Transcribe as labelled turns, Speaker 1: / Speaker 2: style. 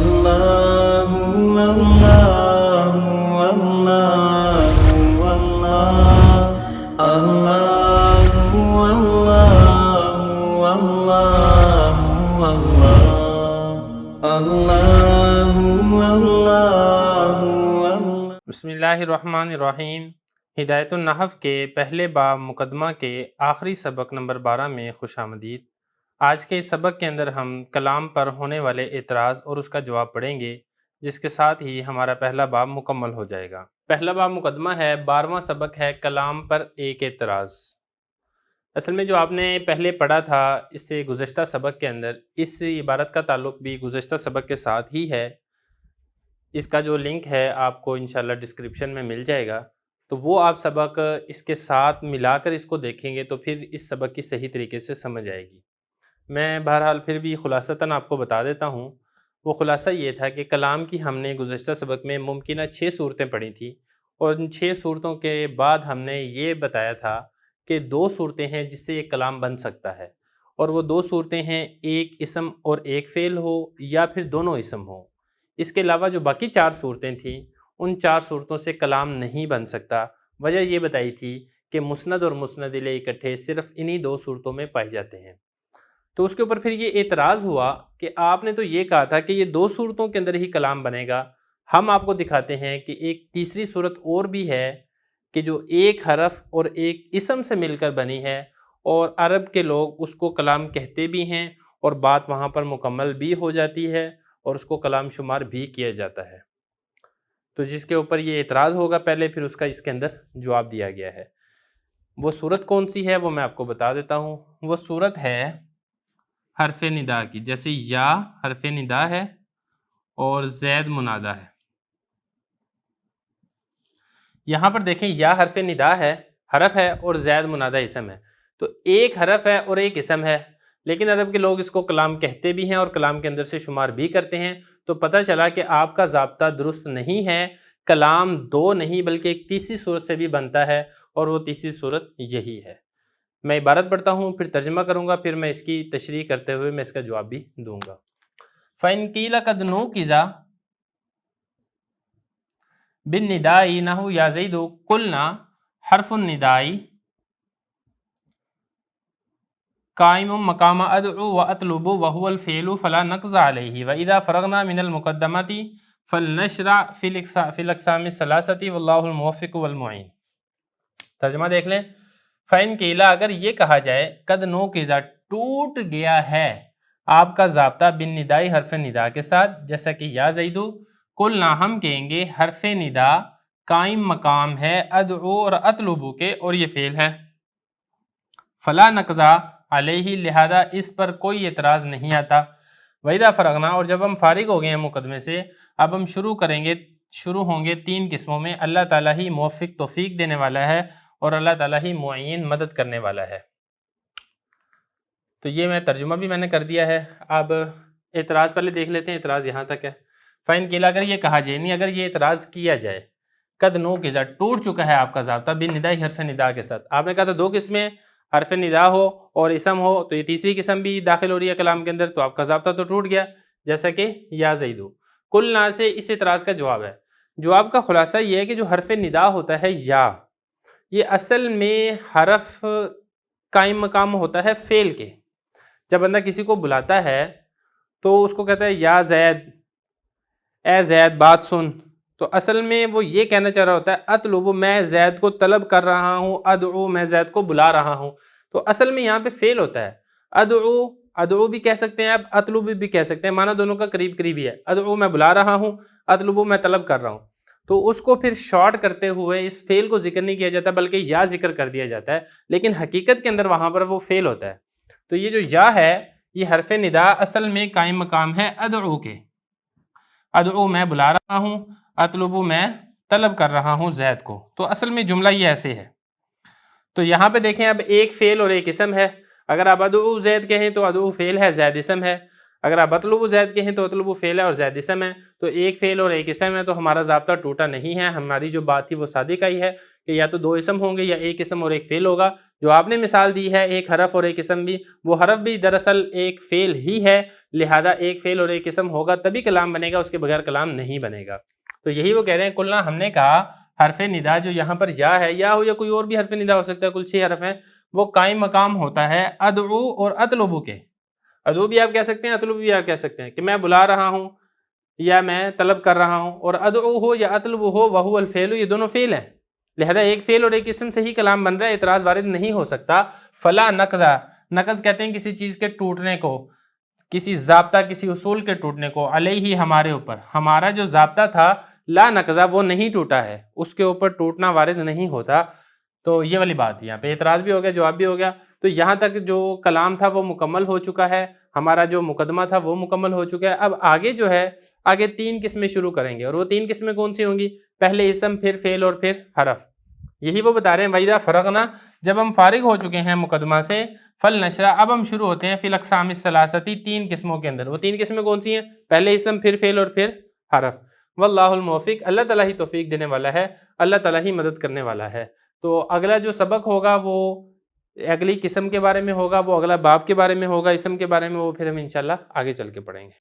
Speaker 1: اللہ اللہ اللہ اللہ اللہ اللہ اللہ اللہ اللہ۔
Speaker 2: بسم اللہ الرحمن الرحیم۔ ہدایت النحو کے پہلے باب مقدمہ کے آخری سبق نمبر 12 میں خوش آمدید۔ آج کے اس سبق کے اندر ہم کلام پر ہونے والے اعتراض اور اس کا جواب پڑھیں گے، جس کے ساتھ ہی ہمارا پہلا باب مکمل ہو جائے گا۔ پہلا باب مقدمہ ہے، 12واں سبق ہے کلام پر ایک اعتراض۔ اصل میں جو آپ نے پہلے پڑھا تھا اس سے گزشتہ سبق کے اندر، اس عبارت کا تعلق بھی گزشتہ سبق کے ساتھ ہی ہے۔ اس کا جو لنک ہے آپ کو انشاءاللہ ڈسکرپشن میں مل جائے گا، تو وہ آپ سبق اس کے ساتھ ملا کر اس کو دیکھیں گے تو پھر اس سبق کی صحیح طریقے سے سمجھ آئے گی۔ میں بہرحال پھر بھی خلاصتاً آپ کو بتا دیتا ہوں۔ وہ خلاصہ یہ تھا کہ کلام کی ہم نے گزشتہ سبق میں ممکنہ 6 صورتیں پڑھی تھیں، اور ان 6 صورتوں کے بعد ہم نے یہ بتایا تھا کہ 2 صورتیں ہیں جس سے یہ کلام بن سکتا ہے، اور وہ 2 صورتیں ہیں، ایک اسم اور ایک فعل ہو یا پھر دونوں اسم ہو۔ اس کے علاوہ جو باقی 4 صورتیں تھیں، ان 4 صورتوں سے کلام نہیں بن سکتا۔ وجہ یہ بتائی تھی کہ مسند اور مسند الیہ اکٹھے صرف انہی 2 صورتوں میں پائے جاتے ہیں۔ تو اس کے اوپر پھر یہ اعتراض ہوا کہ آپ نے تو یہ کہا تھا کہ یہ 2 صورتوں کے اندر ہی کلام بنے گا۔ ہم آپ کو دکھاتے ہیں کہ ایک تیسری صورت اور بھی ہے کہ جو ایک حرف اور ایک اسم سے مل کر بنی ہے، اور عرب کے لوگ اس کو کلام کہتے بھی ہیں، اور بات وہاں پر مکمل بھی ہو جاتی ہے، اور اس کو کلام شمار بھی کیا جاتا ہے۔ تو جس کے اوپر یہ اعتراض ہوگا پہلے، پھر اس کا اس کے اندر جواب دیا گیا ہے۔ وہ صورت کون سی ہے وہ میں آپ کو بتا دیتا ہوں۔ وہ صورت ہے حرف ندا کی، جیسے یا حرف ندا ہے اور زید منادا ہے۔ یہاں پر دیکھیں یا حرف ندا ہے، حرف ہے، اور زید منادا اسم ہے، تو ایک حرف ہے اور ایک اسم ہے، لیکن عرب کے لوگ اس کو کلام کہتے بھی ہیں اور کلام کے اندر سے شمار بھی کرتے ہیں۔ تو پتہ چلا کہ آپ کا ضابطہ درست نہیں ہے، کلام 2 نہیں بلکہ ایک تیسری صورت سے بھی بنتا ہے، اور وہ تیسری صورت یہی ہے۔ میں عبارت پڑھتا ہوں، پھر ترجمہ کروں گا، پھر میں اس کی تشریح کرتے ہوئے میں اس کا جواب بھی دوں گا۔ فَإِن قِيلَ قَدْ نُوقِزَ بِالنِّدَاءِ نَحْوُ يَا زَيْدُ قُلْنَا حرف النداء قائم مقام ادعو و اطلب وهو الفعل فلا نقض علیہ واذا فرغنا من المقدمات فلنشرع فی الاقسام الثلاثة واللہ الموفق والمعین۔ ترجمہ دیکھ لیں۔ فَإِن قِيلَ اگر یہ کہا جائے، قد نوقِزَ ٹوٹ گیا ہے آپ کا ضابطہ بالنداء حرف ندا کے ساتھ، جیسا کہ یا زیدو، قلنا ہم کہیں گے حرف ندا قائم مقام ہے ادعو اور اطلبو کے، اور یہ فعل ہے۔ فلا نقضا علیہ لہذا اس پر کوئی اعتراض نہیں آتا۔ وَإِذَا فرغنا اور جب ہم فارغ ہو گئے ہیں مقدمے سے، اب ہم شروع ہوں گے 3 قسموں میں۔ اللہ تعالیٰ ہی موفق توفیق دینے والا ہے، اور اللہ تعالیٰ ہی معین مدد کرنے والا ہے۔ تو یہ میں ترجمہ بھی میں نے کر دیا ہے۔ اب اعتراض پہلے دیکھ لیتے ہیں، اعتراض یہاں تک ہے۔ فَإِن قِيلَ اگر یہ کہا جائے، نہیں اگر یہ اعتراض کیا جائے، قد نوقِزَ ٹوٹ چکا ہے آپ کا ضابطہ بالنداء حرف ندا کے ساتھ۔ آپ نے کہا تھا 2 قسمیں، حرف ندا ہو اور اسم ہو، تو یہ تیسری قسم بھی داخل ہو رہی ہے کلام کے اندر، تو آپ کا ضابطہ تو ٹوٹ گیا، جیسا کہ یا زیدو۔ قلنا سے اس اعتراض کا جواب ہے۔ جواب کا خلاصہ یہ ہے کہ جو حرف ندا ہوتا ہے یا، یہ اصل میں حرف قائم مقام ہوتا ہے فعل کے۔ جب بندہ کسی کو بلاتا ہے تو اس کو کہتا ہے یا زید، اے زید بات سن، تو اصل میں وہ یہ کہنا چاہ رہا ہوتا ہے اطلب، میں زید کو طلب کر رہا ہوں، ادعو میں زید کو بلا رہا ہوں۔ تو اصل میں یہاں پہ فعل ہوتا ہے۔ ادعو بھی کہہ سکتے ہیں آپ، اطلب بھی کہہ سکتے ہیں، معنی دونوں کا قریب قریب ہی ہے۔ ادعو میں بلا رہا ہوں، اطلب میں طلب کر رہا ہوں۔ تو اس کو پھر شارٹ کرتے ہوئے اس فعل کو ذکر نہیں کیا جاتا بلکہ یا ذکر کر دیا جاتا ہے، لیکن حقیقت کے اندر وہاں پر وہ فعل ہوتا ہے۔ تو یہ جو یا ہے، یہ حرف ندا اصل میں قائم مقام ہے ادعو کے۔ ادعو میں بلا رہا ہوں، اطلب میں طلب کر رہا ہوں زید کو۔ تو اصل میں جملہ یہ ایسے ہے۔ تو یہاں پہ دیکھیں، اب ایک فعل اور ایک اسم ہے۔ اگر آپ ادعو زید کہیں تو ادعو فعل ہے، زید اسم ہے۔ اگر آپ اطلب زید کہیں تو اطلب فعل ہے اور زید اسم ہے۔ تو ایک فعل اور ایک اسم ہے، تو ہمارا ضابطہ ٹوٹا نہیں ہے۔ ہماری جو بات تھی وہ صادق آئی ہے کہ یا تو 2 اسم ہوں گے یا ایک اسم اور ایک فعل ہوگا۔ جو آپ نے مثال دی ہے ایک حرف اور ایک اسم بھی، وہ حرف بھی دراصل ایک فعل ہی ہے، لہذا ایک فعل اور ایک اسم ہوگا تبھی کلام بنے گا، اس کے بغیر کلام نہیں بنے گا۔ تو یہی وہ کہہ رہے ہیں قلنا، ہم نے کہا حرف ندا جو یہاں پر یا ہے، یا ہو یا کوئی اور بھی حرف ندا ہو سکتا ہے، کل 6 حرف ہیں، وہ قائم مقام ہوتا ہے ادعو اور اطلبو کے۔ ادعو بھی آپ کہہ سکتے ہیں، اطلبو بھی آپ کہہ سکتے ہیں کہ میں بلا رہا ہوں یا میں طلب کر رہا ہوں، اور ادعو ہو یا اطلبو ہو وہو الفعل، یہ دونوں فعل ہیں، لہذا ایک فعل اور ایک اسم سے ہی کلام بن رہا ہے، اعتراض وارد نہیں ہو سکتا۔ فلا نقضا، نقض کہتے ہیں کسی چیز کے ٹوٹنے کو، کسی ضابطہ کسی اصول کے ٹوٹنے کو، علیہ ہمارے اوپر، ہمارا جو ضابطہ تھا لا نقضا وہ نہیں ٹوٹا ہے، اس کے اوپر ٹوٹنا وارد نہیں ہوتا۔ تو یہ والی بات یہاں پہ اعتراض بھی ہو گیا، جواب بھی ہو گیا۔ تو یہاں تک جو کلام تھا وہ مکمل ہو چکا ہے، ہمارا جو مقدمہ تھا وہ مکمل ہو چکا ہے۔ اب آگے جو ہے آگے 3 قسمیں شروع کریں گے، اور وہ 3 قسمیں کون سی ہوں گی؟ پہلے اسم، پھر فعل اور پھر حرف۔ یہی وہ بتا رہے ہیں وَإِذَا فَرَغْنَا، جب ہم فارغ ہو چکے ہیں مقدمہ سے، فَلْنَشْرَعْ، اب ہم شروع ہوتے ہیں فی الاقسام الثلاثۃ، 3 قسموں کے اندر۔ وہ 3 قسمیں کون سی ہیں؟ پہلے اسم، پھر فعل اور پھر حرف۔ واللہ الموفق، اللہ تعالیٰ ہی توفیق دینے والا ہے، اللہ تعالیٰ ہی مدد کرنے والا ہے۔ تو اگلا جو سبق ہوگا وہ اگلی قسم کے بارے میں ہوگا، وہ اگلا باب کے بارے میں ہوگا، اسم کے بارے میں وہ پھر ہم انشاءاللہ آگے چل کے پڑھیں گے۔